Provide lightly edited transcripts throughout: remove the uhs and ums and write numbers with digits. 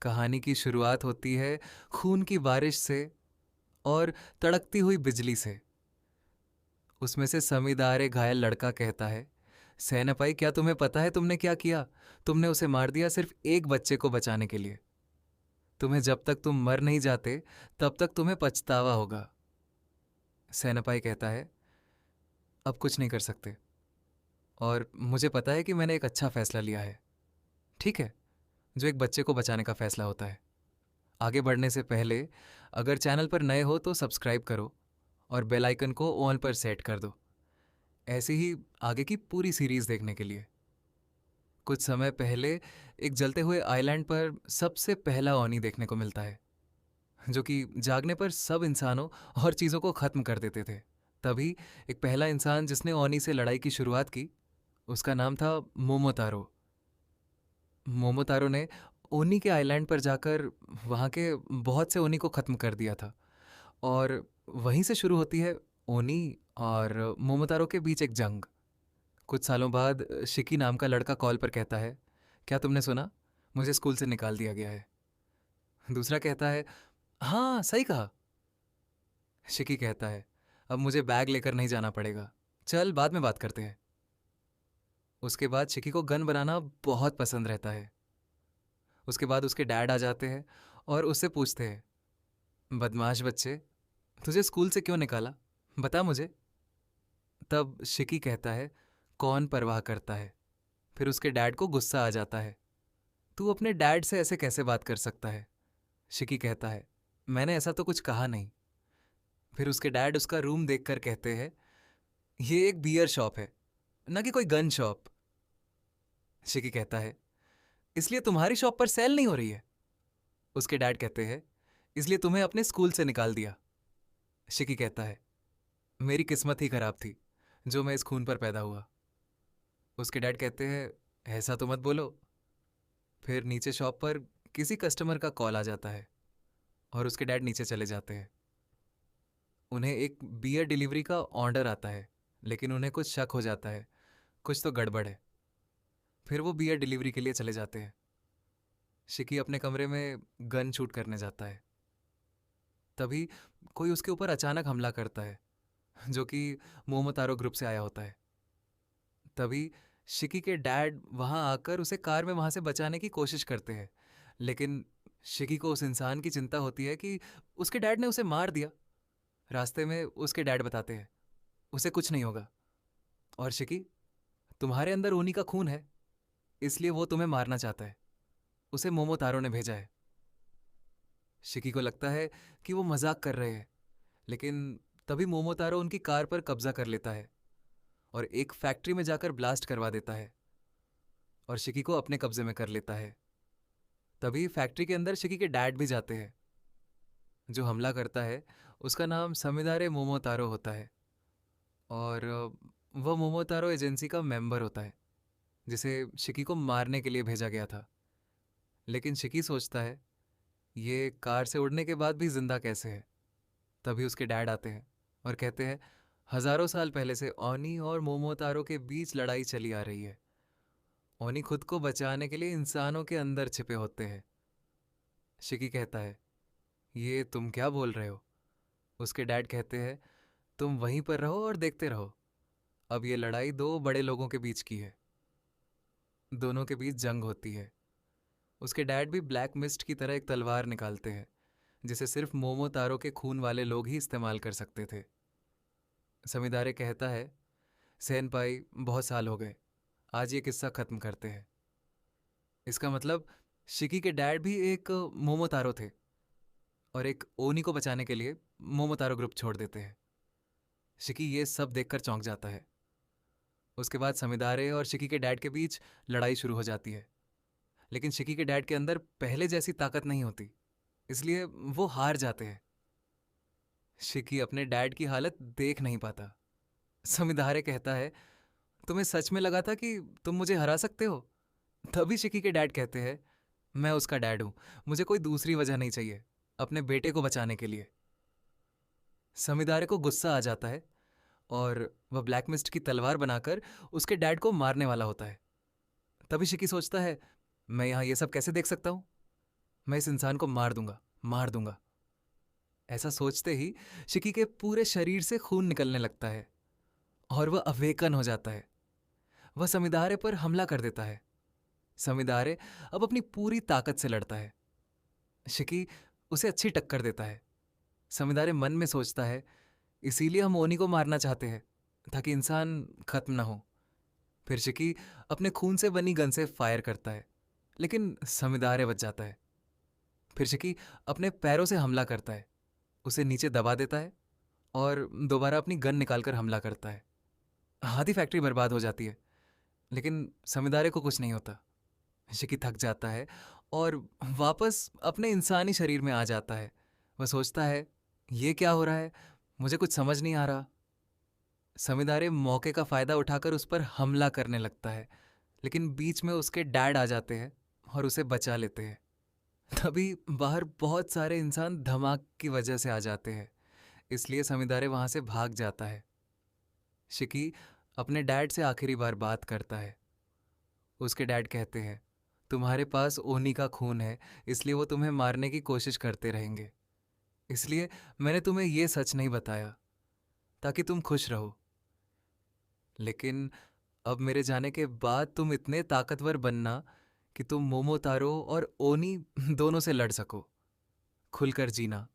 कहानी की शुरुआत होती है खून की बारिश से और तड़कती हुई बिजली से। उसमें से समीदार घायल लड़का कहता है, सैनपाई क्या तुम्हें पता है तुमने क्या किया? तुमने उसे मार दिया सिर्फ एक बच्चे को बचाने के लिए। तुम्हें जब तक तुम मर नहीं जाते तब तक तुम्हें पछतावा होगा। सैनपाई कहता है, अब कुछ नहीं कर सकते और मुझे पता है कि मैंने एक अच्छा फैसला लिया है। ठीक है, जो एक बच्चे को बचाने का फैसला होता है। आगे बढ़ने से पहले अगर चैनल पर नए हो तो सब्सक्राइब करो और बेल आइकन को ऑन पर सेट कर दो, ऐसी ही आगे की पूरी सीरीज देखने के लिए। कुछ समय पहले एक जलते हुए आइलैंड पर सबसे पहला ओनी देखने को मिलता है, जो कि जागने पर सब इंसानों और चीज़ों को ख़त्म कर देते थे। तभी एक पहला इंसान जिसने ओनी से लड़ाई की शुरुआत की, उसका नाम था मोमोतारो। मोमोतारो ने ओनी के आइलैंड पर जाकर वहाँ के बहुत से ओनी को ख़त्म कर दिया था और वहीं से शुरू होती है ओनी और मोमोतारो के बीच एक जंग। कुछ सालों बाद शिकी नाम का लड़का कॉल पर कहता है, क्या तुमने सुना? मुझे स्कूल से निकाल दिया गया है। दूसरा कहता है, हाँ सही कहा। शिकी कहता है, अब मुझे बैग लेकर नहीं जाना पड़ेगा, चल बाद में बात करते हैं। उसके बाद शिकी को गन बनाना बहुत पसंद रहता है। उसके बाद उसके डैड आ जाते हैं और उससे पूछते हैं, बदमाश बच्चे, तुझे स्कूल से क्यों निकाला? बता मुझे। तब शिकी कहता है, कौन परवाह करता है। फिर उसके डैड को गुस्सा आ जाता है, तू अपने डैड से ऐसे कैसे बात कर सकता है? शिकी कहता है, मैंने ऐसा तो कुछ कहा नहीं। फिर उसके डैड उसका रूम देखकर कहते हैं, ये एक बियर शॉप है, ना कि कोई गन शॉप। शिकी कहता है, इसलिए तुम्हारी शॉप पर सेल नहीं हो रही है? उसके डैड कहते हैं, इसलिए तुम्हें अपने स्कूल से निकाल दिया। शिकी कहता है, मेरी किस्मत ही खराब थी जो मैं इस खून पर पैदा हुआ। उसके डैड कहते हैं, ऐसा तो मत बोलो। फिर नीचे शॉप पर किसी कस्टमर का कॉल आ जाता है और उसके डैड नीचे चले जाते हैं। उन्हें एक बियर डिलीवरी का ऑर्डर आता है, लेकिन उन्हें कुछ शक हो जाता है, कुछ तो गड़बड़ है। फिर वो बियर डिलीवरी के लिए चले जाते हैं। शिकी अपने कमरे में गन शूट करने जाता है। तभी कोई उसके ऊपर अचानक हमला करता है, जो कि मोमोतारो ग्रुप से आया होता है। तभी शिकी के डैड वहां आकर उसे कार में वहां से बचाने की कोशिश करते हैं, लेकिन शिकी को उस इंसान की चिंता होती है कि उसके डैड ने उसे मार दिया। रास्ते में उसके डैड बताते हैं, उसे कुछ नहीं होगा। और शिकी, तुम्हारे अंदर ऊनी का खून है, इसलिए वो तुम्हें मारना चाहता है। उसे मोमोतारो ने भेजा है। शिकी को लगता है कि वो मजाक कर रहे हैं, लेकिन तभी मोमोतारो उनकी कार पर कब्जा कर लेता है और एक फैक्ट्री में जाकर ब्लास्ट करवा देता है और शिकी को अपने कब्जे में कर लेता है। तभी फैक्ट्री के अंदर शिकी के डैड भी जाते हैं। जो हमला करता है उसका नाम समीदारे मोमोतारो होता है और वह मोमोतारो एजेंसी का मेंबर होता है, जिसे शिकी को मारने के लिए भेजा गया था। लेकिन शिकी सोचता है, ये कार से उड़ने के बाद भी जिंदा कैसे है? तभी उसके डैड आते हैं और कहते हैं, हजारों साल पहले से ओनी और मोमोतारो के बीच लड़ाई चली आ रही है। ओनी खुद को बचाने के लिए इंसानों के अंदर छिपे होते हैं। शिकी कहता है, ये तुम क्या बोल रहे हो? उसके डैड कहते हैं, तुम वहीं पर रहो और देखते रहो। अब ये लड़ाई दो बड़े लोगों के बीच की है, दोनों के बीच जंग होती है। उसके डैड भी ब्लैक मिस्ट की तरह एक तलवार निकालते हैं, जिसे सिर्फ मोमोतारो के खून वाले लोग ही इस्तेमाल कर सकते थे। समीदारे कहता है, सेनपाई बहुत साल हो गए, आज ये किस्सा खत्म करते हैं। इसका मतलब शिकी के डैड भी एक मोमोतारो थे और एक ओनी को बचाने के लिए मोमोतारो ग्रुप छोड़ देते हैं। शिकी ये सब देखकर चौंक जाता है। उसके बाद समीदारे और शिकी के डैड के बीच लड़ाई शुरू हो जाती है, लेकिन शिकी के डैड के अंदर पहले जैसी ताकत नहीं होती, इसलिए वो हार जाते हैं। शिकी अपने डैड की हालत देख नहीं पाता। समीदारे कहता है, तुम्हें सच में लगा था कि तुम मुझे हरा सकते हो? तभी शिकी के डैड कहते हैं, मैं उसका डैड हूं, मुझे कोई दूसरी वजह नहीं चाहिए अपने बेटे को बचाने के लिए। समीदारे को गुस्सा आ जाता है और वह ब्लैक मिस्ट की तलवार बनाकर उसके डैड को मारने वाला होता है। तभी शिकी सोचता है, मैं यहाँ ये सब कैसे देख सकता हूँ? मैं इस इंसान को मार दूंगा, मार दूंगा। ऐसा सोचते ही शिकी के पूरे शरीर से खून निकलने लगता है और वह अवेकन हो जाता है। वह समिदारे पर हमला कर देता है। समिदारे अब अपनी पूरी ताकत से लड़ता है। शिकी उसे अच्छी टक्कर देता है। समिदारे मन में सोचता है, इसीलिए हम ओनी को मारना चाहते हैं, ताकि इंसान खत्म ना हो। फिर शिकी अपने खून से बनी गन से फायर करता है, लेकिन समिदारे बच जाता है। फिर शिकी अपने पैरों से हमला करता है, उसे नीचे दबा देता है और दोबारा अपनी गन निकालकर हमला करता है। आधी फैक्ट्री बर्बाद हो जाती है, लेकिन समिदारे को कुछ नहीं होता। शिकी थक जाता है और वापस अपने इंसानी शरीर में आ जाता है। वह सोचता है, ये क्या हो रहा है, मुझे कुछ समझ नहीं आ रहा। समिदारे मौके का फायदा उठाकर उस पर हमला करने लगता है, लेकिन बीच में उसके डैड आ जाते हैं और उसे बचा लेते हैं। तभी बाहर बहुत सारे इंसान धमाक की वजह से आ जाते हैं, इसलिए समिदारे वहां से भाग जाता है। शिकी अपने डैड से आखिरी बार बात करता है। उसके डैड कहते हैं, तुम्हारे पास ओनी का खून है, इसलिए वो तुम्हें मारने की कोशिश करते रहेंगे। इसलिए मैंने तुम्हें ये सच नहीं बताया, ताकि तुम खुश रहो। लेकिन अब मेरे जाने के बाद तुम इतने ताकतवर बनना कि तुम मोमोतारो और ओनी दोनों से लड़ सको, खुलकर जीना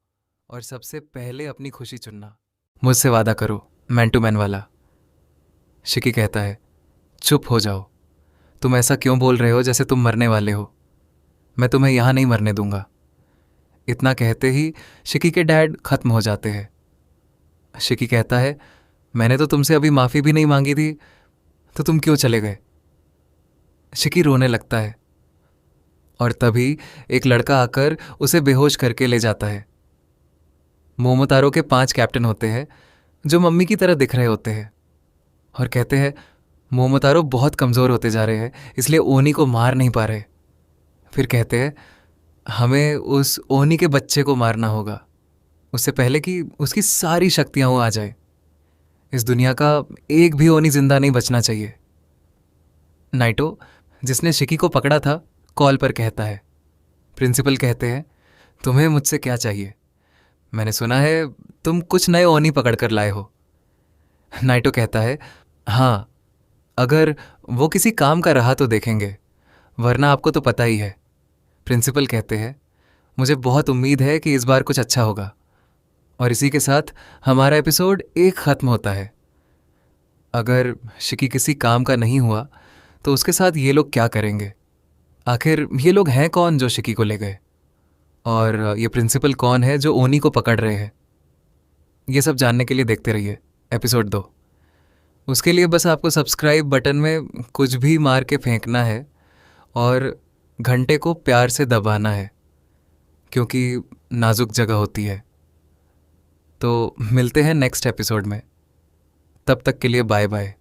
और सबसे पहले अपनी खुशी चुनना। मुझसे वादा करो, मैन टू मैन वाला। शिकी कहता है, चुप हो जाओ। तुम ऐसा क्यों बोल रहे हो जैसे तुम मरने वाले हो? मैं तुम्हें यहां नहीं मरने दूंगा। इतना कहते ही शिकी के डैड खत्म हो जाते हैं। शिकी कहता है, मैंने तो तुमसे अभी माफी भी नहीं मांगी थी, तो तुम क्यों चले गए? शिकी रोने लगता है और तभी एक लड़का आकर उसे बेहोश करके ले जाता है। मोमोतारो के 5 कैप्टन होते हैं जो मम्मी की तरह दिख रहे होते हैं और कहते हैं, मोमोतारो बहुत कमज़ोर होते जा रहे हैं, इसलिए ओनी को मार नहीं पा रहे। फिर कहते हैं, हमें उस ओनी के बच्चे को मारना होगा, उससे पहले कि उसकी सारी शक्तियां वो आ जाए। इस दुनिया का एक भी ओनी जिंदा नहीं बचना चाहिए। नाइटो, जिसने शिकी को पकड़ा था, कॉल पर कहता है, प्रिंसिपल कहते हैं, तुम्हें मुझसे क्या चाहिए? मैंने सुना है तुम कुछ नए ओनी पकड़ कर लाए हो। नाइटो कहता है, हाँ, अगर वो किसी काम का रहा तो देखेंगे, वरना आपको तो पता ही है। प्रिंसिपल कहते हैं, मुझे बहुत उम्मीद है कि इस बार कुछ अच्छा होगा। और इसी के साथ हमारा एपिसोड एक ख़त्म होता है। अगर शिकी किसी काम का नहीं हुआ तो उसके साथ ये लोग क्या करेंगे? आखिर ये लोग हैं कौन जो शिकी को ले गए? और ये प्रिंसिपल कौन है जो ओनी को पकड़ रहे हैं? ये सब जानने के लिए देखते रहिए एपिसोड 2। उसके लिए बस आपको सब्सक्राइब बटन में कुछ भी मार के फेंकना है और घंटे को प्यार से दबाना है, क्योंकि नाजुक जगह होती है। तो मिलते हैं नेक्स्ट एपिसोड में। तब तक के लिए बाय बाय।